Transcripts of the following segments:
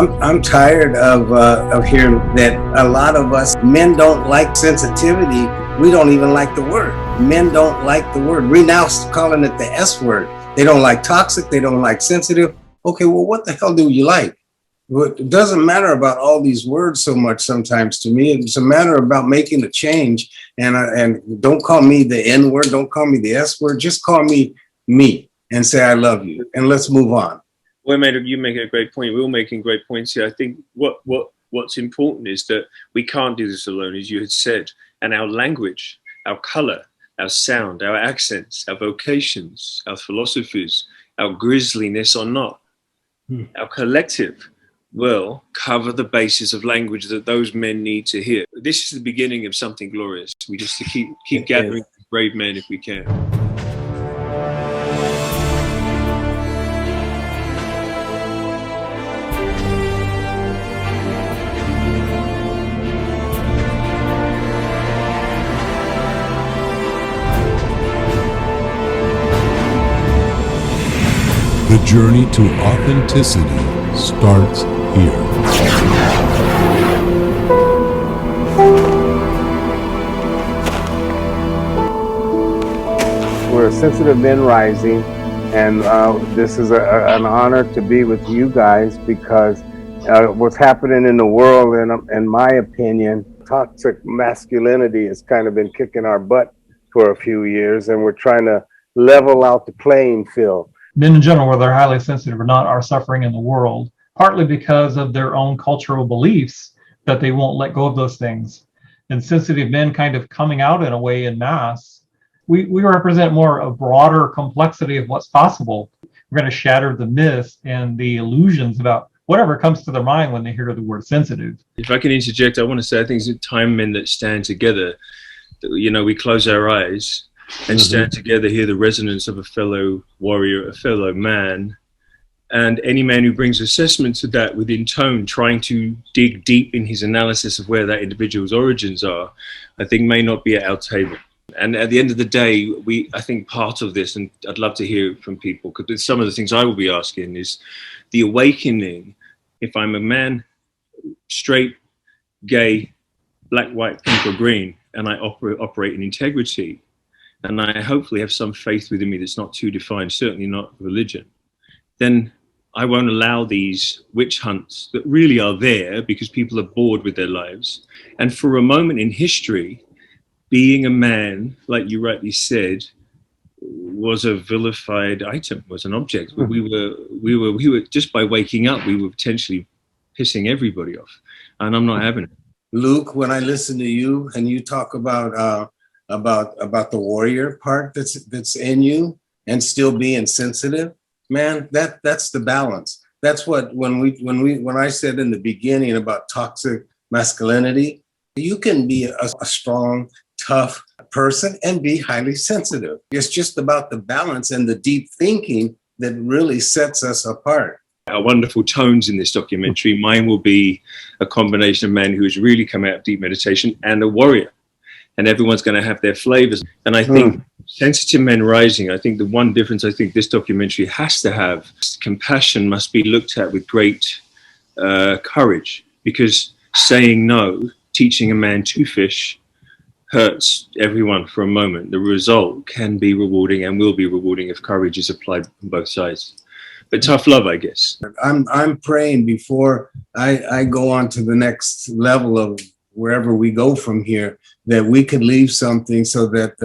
I'm tired of hearing that a lot of us men don't like sensitivity. We don't even like the word. Men don't like the word. We're now calling it the S word. They don't like toxic. They don't like sensitive. Okay, well, what the hell do you like? Well, it doesn't matter about all these words so much sometimes to me. It's a matter about making a change. And don't call me the N word. Don't call me the S word. Just call me and say I love you. And let's move on. Well, you make a great point. We're all making great points here. I think what's important is that we can't do this alone, as you had said. And our language, our color, our sound, our accents, our vocations, our philosophies, our grisliness or not, our collective will cover the basis of language that those men need to hear. This is the beginning of something glorious. We just keep gathering brave men if we can. The journey to authenticity starts here. We're Sensitive Men Rising, and this is an honor to be with you guys because what's happening in the world, in my opinion, toxic masculinity has kind of been kicking our butt for a few years, and we're trying to level out the playing field. Men in general, whether they're highly sensitive or not, are suffering in the world, partly because of their own cultural beliefs that they won't let go of those things. And sensitive men kind of coming out in a way in mass, we represent more a broader complexity of what's possible. We're going to shatter the myths and the illusions about whatever comes to their mind when they hear the word sensitive. If I can interject, I want to say I think it's time men that stand together, we close our eyes and stand together, hear the resonance of a fellow warrior, a fellow man, and any man who brings assessment to that within tone, trying to dig deep in his analysis of where that individual's origins are, I think may not be at our table. And at the end of the day, I think part of this, and I'd love to hear it from people, because some of the things I will be asking is the awakening. If I'm a man, straight, gay, black, white, pink or green, and I operate in integrity, and I hopefully have some faith within me that's not too defined, certainly not religion, then I won't allow these witch hunts that really are there because people are bored with their lives. And for a moment in history, being a man, like you rightly said, was a vilified item, was an object. We were just by waking up, we were potentially pissing everybody off. And I'm not having it. Luke, when I listen to you and you talk about the warrior part that's in you and still being sensitive, man, that's the balance. That's what when I said in the beginning about toxic masculinity, you can be a strong, tough person and be highly sensitive. It's just about the balance and the deep thinking that really sets us apart. Our wonderful tones in this documentary. Mine will be a combination of men who has really come out of deep meditation and a warrior. And everyone's going to have their flavors. And I think Sensitive Men Rising, I think the one difference I think this documentary has to have, compassion must be looked at with great courage, because saying no, teaching a man to fish, hurts everyone for a moment. The result can be rewarding and will be rewarding if courage is applied on both sides. But tough love, I guess. I'm praying before I go on to the next level of wherever we go from here, that we could leave something so that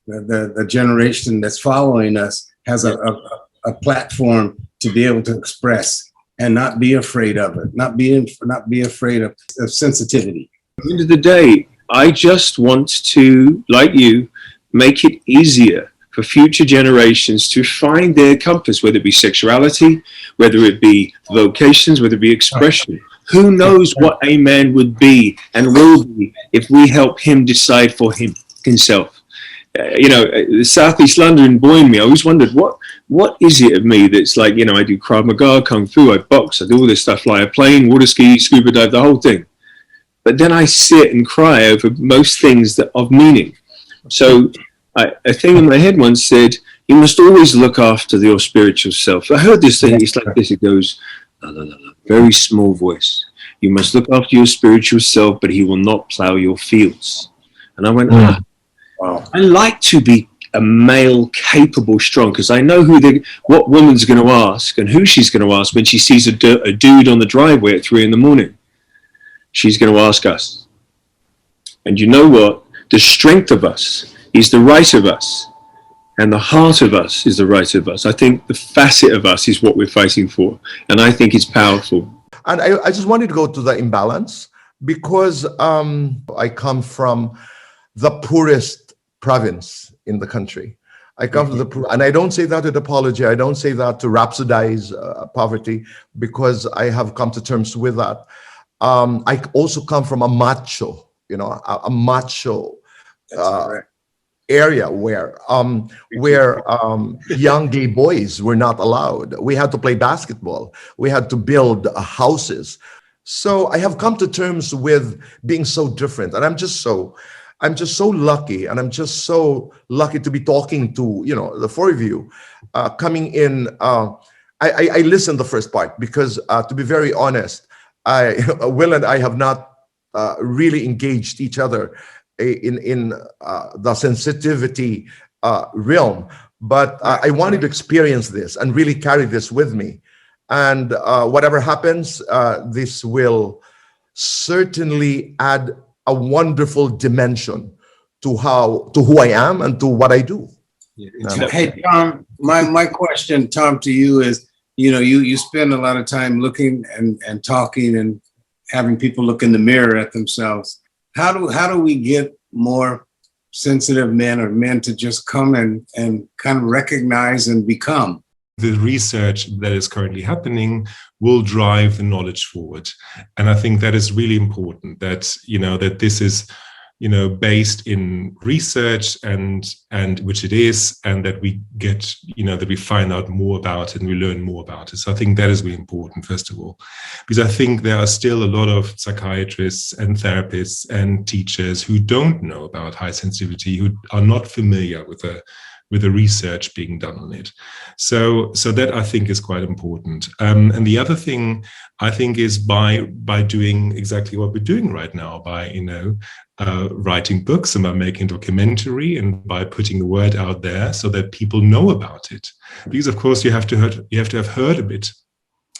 the generation that's following us has a platform to be able to express and not be afraid of it, not be afraid of sensitivity. At the end of the day, I just want to, like you, make it easier for future generations to find their compass, whether it be sexuality, whether it be vocations, whether it be expression. Who knows what a man would be and will be if we help him decide for himself. Southeast London boying me. I always wondered, what is it of me that's like, I do Krav Maga, Kung Fu, I box, I do all this stuff, fly a plane, water ski, scuba dive, the whole thing. But then I sit and cry over most things that of meaning. So a thing in my head once said, you must always look after your spiritual self. I heard this thing, it's like this, it goes, la, la, la, la. very small voice. You must look after your spiritual self, but he will not plow your fields. And I went, wow. I like to be a male, capable, strong, because I know what woman's going to ask and who she's going to ask when she sees a dude on the driveway at 3 a.m. She's going to ask us. And you know what? The strength of us is the right of us, and the heart of us is the right of us. I think the facet of us is what we're fighting for, and I think it's powerful. And I just wanted to go to the imbalance, because I come from the poorest province in the country. I come from the poor, and I don't say that to apology. I don't say that to rhapsodize poverty, because I have come to terms with that. I also come from a macho, a macho area where young gay boys were not allowed. We had to play basketball. We had to build houses. So I have come to terms with being so different, and I'm just so lucky, and I'm just so lucky to be talking to the four of you, coming in. I listened the first part because, to be very honest, Will and I have not really engaged each other in the sensitivity realm, but I wanted to experience this and really carry this with me. And whatever happens, this will certainly add a wonderful dimension to who I am and to what I do. Hey, Tom, my question, Tom, to you is, you spend a lot of time looking and talking and having people look in the mirror at themselves. How do we get more sensitive men or men to just come and kind of recognize and become? The research that is currently happening will drive the knowledge forward. And I think that is really important, that, that this is, based in research and which it is, and that we get, that we find out more about it and we learn more about it. So I think that is really important, first of all, because I think there are still a lot of psychiatrists and therapists and teachers who don't know about high sensitivity, who are not familiar with the research being done on it. So that I think is quite important. And the other thing I think is by doing exactly what we're doing right now, by, writing books and by making documentary and by putting the word out there so that people know about it. Because of course you have to have heard of it.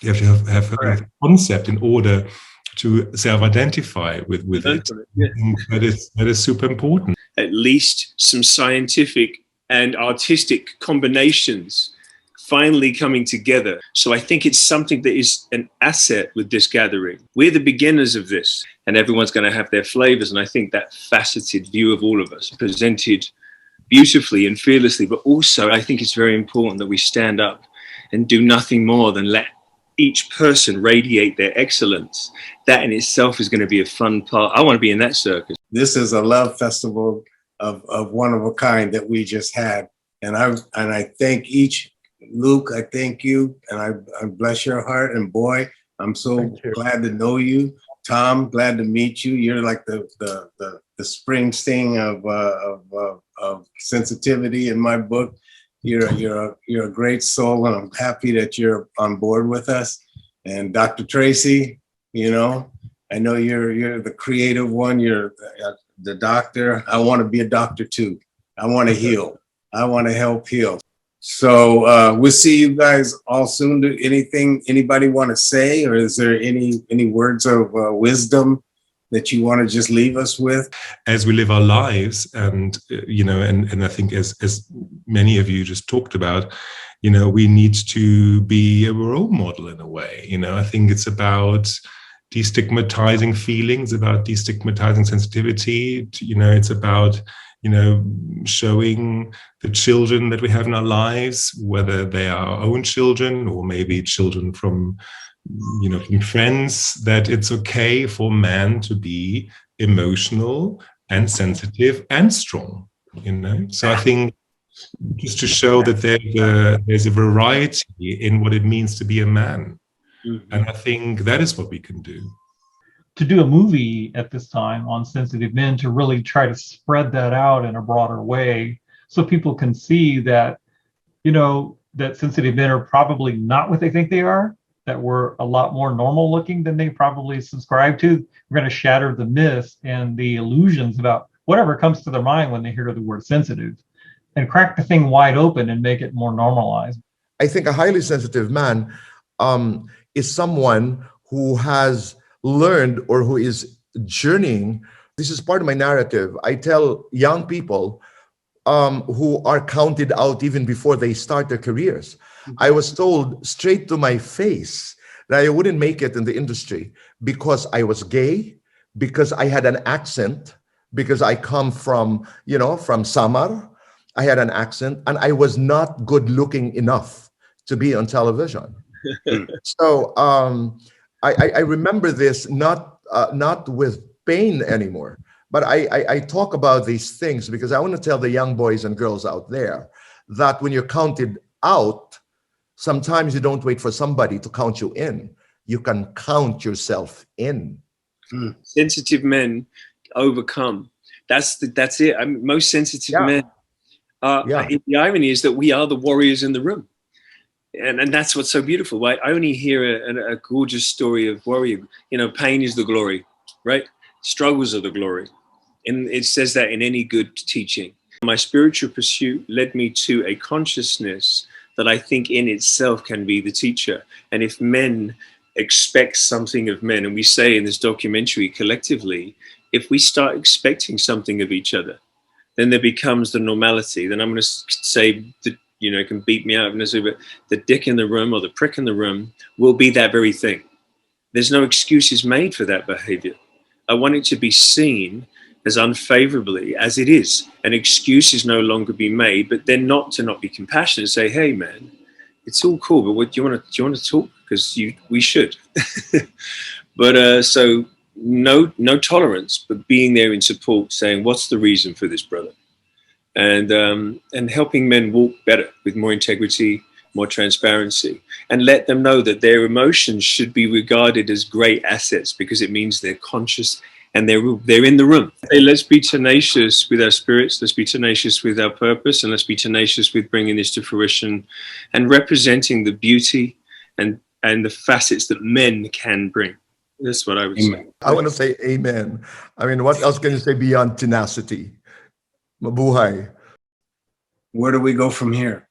You have to have heard of the concept in order to self-identify with it. Yeah. That is super important. At least some scientific and artistic combinations finally coming together. So I think it's something that is an asset with this gathering. We're the beginners of this, and everyone's going to have their flavors. And I think that faceted view of all of us presented beautifully and fearlessly, but also I think it's very important that we stand up and do nothing more than let each person radiate their excellence. That in itself is going to be a fun part. I want to be in that circus. This is a love festival of one of a kind that we just had. And I thank each, Luke, I thank you, and I bless your heart. And boy, I'm so glad to know you. Tom, glad to meet you. You're like the Springsteen of sensitivity in my book. You're a great soul, and I'm happy that you're on board with us. And Dr. Tracy, I know you're the creative one. You're the doctor. I want to be a doctor too. I want to heal. I want to help heal. So we'll see you guys all soon. Do anybody want to say, or is there any words of wisdom that you want to just leave us with? As we live our lives, and and I think as many of you just talked about, we need to be a role model in a way. I think it's about destigmatizing feelings, about destigmatizing sensitivity. It's about showing the children that we have in our lives, whether they are our own children or maybe children from friends, that it's okay for man to be emotional and sensitive and strong. So I think just to show that there's a variety in what it means to be a man. Mm-hmm. And I think that is what we can do. To do a movie at this time on sensitive men, to really try to spread that out in a broader way so people can see that, that sensitive men are probably not what they think they are, that were a lot more normal looking than they probably subscribe to. We're going to shatter the myths and the illusions about whatever comes to their mind when they hear the word sensitive, and crack the thing wide open and make it more normalized. I think a highly sensitive man is someone who has learned or who is journeying. This is part of my narrative. I tell young people who are counted out even before they start their careers. I was told straight to my face that I wouldn't make it in the industry because I was gay, because I had an accent, because I come from, from Samar. I had an accent, and I was not good looking enough to be on television. So I remember this not with pain anymore, but I talk about these things because I want to tell the young boys and girls out there that when you're counted out, sometimes you don't wait for somebody to count you in. You can count yourself in. Sensitive men overcome. That's it. I mean, most sensitive men. The irony is that we are the warriors in the room. And that's what's so beautiful, right? I only hear a gorgeous story of warrior. Pain is the glory, right? Struggles are the glory. And it says that in any good teaching. My spiritual pursuit led me to a consciousness that I think in itself can be the teacher. And if men expect something of men, and we say in this documentary collectively, if we start expecting something of each other, then there becomes the normality. Then I'm going to say that, can beat me out, but the dick in the room or the prick in the room will be that very thing. There's no excuses made for that behavior. I want it to be seen as unfavorably as it is. An excuse is no longer be made, but then not to not be compassionate and say, hey man, it's all cool, but what do you want to talk? Because we should. But so no tolerance, but being there in support, saying, what's the reason for this, brother? And helping men walk better with more integrity, more transparency, and let them know that their emotions should be regarded as great assets because it means they're conscious and they're in the room. Hey, let's be tenacious with our spirits, let's be tenacious with our purpose, and let's be tenacious with bringing this to fruition and representing the beauty and the facets that men can bring. That's what I would say. I want to say amen. I mean, what else can you say beyond tenacity? Mabuhay. Where do we go from here?